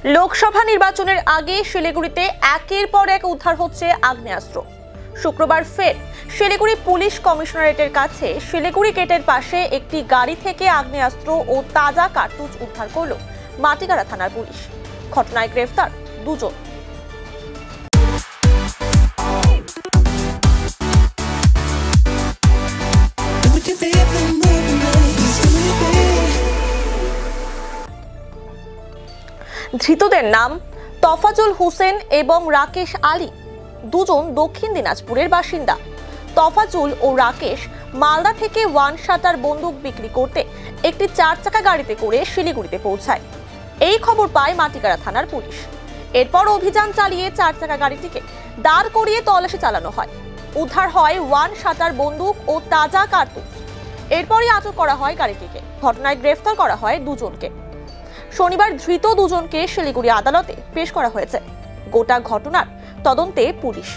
লোকসভা নির্বাচনের আগে শিলিগুড়িতে একের পর এক উদ্ধার হচ্ছে আগ্নেয়াস্ত্র। শুক্রবার ফের শিলিগুড়ি পুলিশ কমিশনারেটের কাছে শিলিগুড়ি গেটের পাশে একটি গাড়ি থেকে আগ্নেয়াস্ত্র ও তাজা কার্তুজ উদ্ধার করল মাটিগাড়া থানার পুলিশ। ঘটনায় গ্রেফতার দুজন। ধৃতদের নাম তফাজুল হোসেন এবং রাকেশ আলী। দুজন দক্ষিণ দিনাজপুরের বাসিন্দা। তফাজুল ও রাকেশ মালদা থেকে ওয়ান শাটার বন্দুক বিক্রি করতে একটি 4 চাকা গাড়িতে করে শিলিগুড়িতে পৌঁছায়। এই খবর পায় মাটিগাড়া থানার পুলিশ। এরপর অভিযান চালিয়ে 4 চাকা গাড়িটিকে দাঁড় করিয়ে তল্লাশি চালানো হয়। উদ্ধার হয় ওয়ান শাটার বন্দুক ও তাজা কার্তুজ। এরপরই আটক করা হয় গাড়িটিকে। ঘটনায় গ্রেফতার করা হয় দুজনকে। শনিবার ধৃত দুজনকে শিলিগুড়ি আদালতে পেশ করা হয়েছে। গোটা ঘটনার তদন্তে পুলিশ।